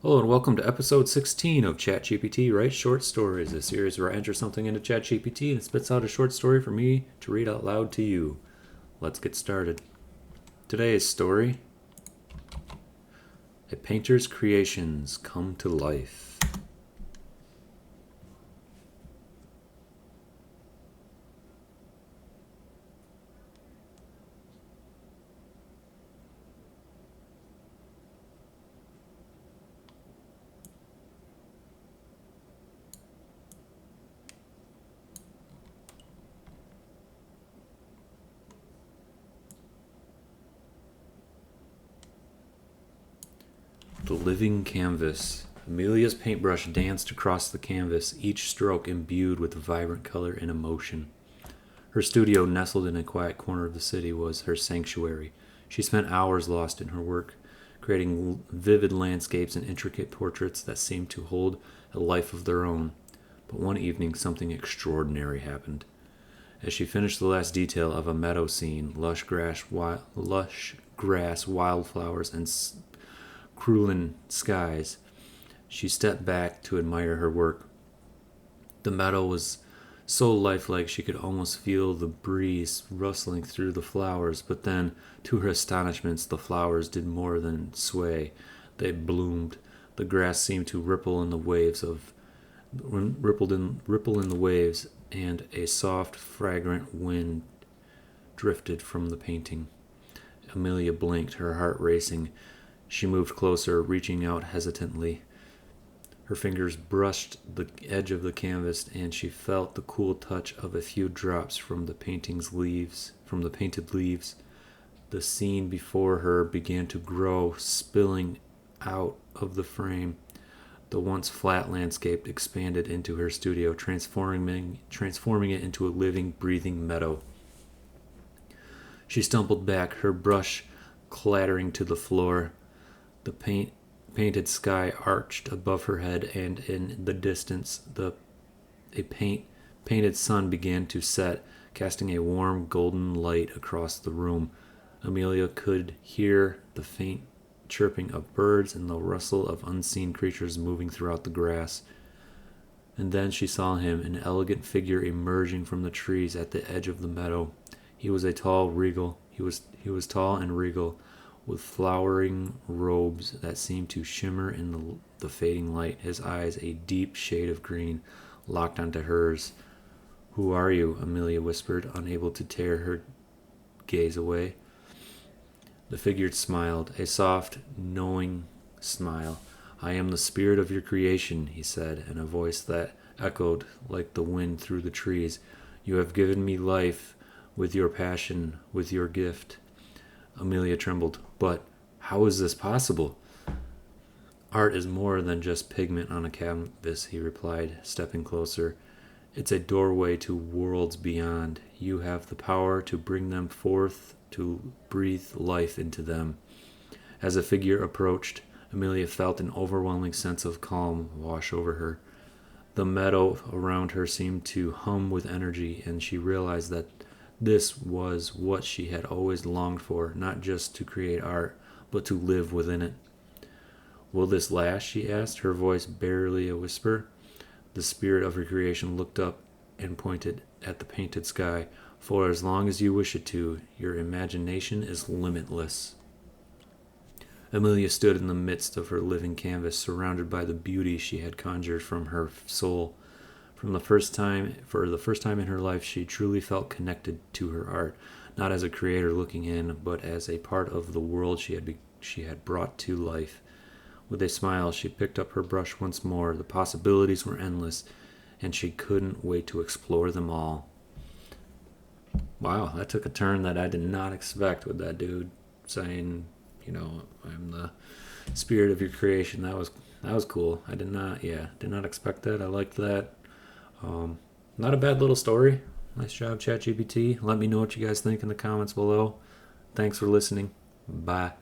Hello and welcome to episode 16 of ChatGPT Writes Short Stories, a series where I enter something into ChatGPT and it spits out a short story for me to read out loud to you. Let's get started. Today's story: A Painter's Creations Come to Life. The living canvas. Amelia's paintbrush danced across the canvas, each stroke imbued with vibrant color and emotion. Her studio, nestled in a quiet corner of the city, was her sanctuary. She spent hours lost in her work, creating vivid landscapes and intricate portraits that seemed to hold a life of their own. But one evening, something extraordinary happened. As she finished the last detail of a meadow scene, lush grass, wildflowers, and cruelin skies, she stepped back to admire her work. The meadow was so lifelike she could almost feel the breeze rustling through the flowers, but then, to her astonishment, the flowers did more than sway. They bloomed. The grass seemed to ripple in the waves, and a soft, fragrant wind drifted from the painting. Amelia blinked, her heart racing. She moved closer, reaching out hesitantly. Her fingers brushed the edge of the canvas, and she felt the cool touch of a few drops from the painted leaves. The scene before her began to grow, spilling out of the frame. The once flat landscape expanded into her studio, transforming it into a living, breathing meadow. She stumbled back, her brush clattering to the floor. The painted sky arched above her head, and in the distance, a painted sun began to set, casting a warm golden light across the room. Amelia could hear the faint chirping of birds and the rustle of unseen creatures moving throughout the grass. And then she saw him, an elegant figure emerging from the trees at the edge of the meadow. He was tall and regal, with flowering robes that seemed to shimmer in the fading light. His eyes, a deep shade of green, locked onto hers. "Who are you?" Amelia whispered, unable to tear her gaze away. The figure smiled, a soft, knowing smile. "I am the spirit of your creation," he said, in a voice that echoed like the wind through the trees. "You have given me life with your passion, with your gift." Amelia trembled. "But how is this possible?" "Art is more than just pigment on a canvas," he replied, stepping closer. "It's a doorway to worlds beyond. You have the power to bring them forth, to breathe life into them." As the figure approached, Amelia felt an overwhelming sense of calm wash over her. The meadow around her seemed to hum with energy, and she realized that this was what she had always longed for, not just to create art, but to live within it. "Will this last?" she asked, her voice barely a whisper. The spirit of her creation looked up and pointed at the painted sky. "For as long as you wish it to, your imagination is limitless." Amelia stood in the midst of her living canvas, surrounded by the beauty she had conjured from her soul. For the first time in her life, she truly felt connected to her art, not as a creator looking in, but as a part of the world she had brought to life. With a smile, she picked up her brush once more. The possibilities were endless, and she couldn't wait to explore them all. Wow, that took a turn that I did not expect, with that dude saying, "I'm the spirit of your creation." That was cool. I did not expect that. I liked that. Not a bad little story. Nice job, ChatGPT. Let me know what you guys think in the comments below. Thanks for listening. Bye.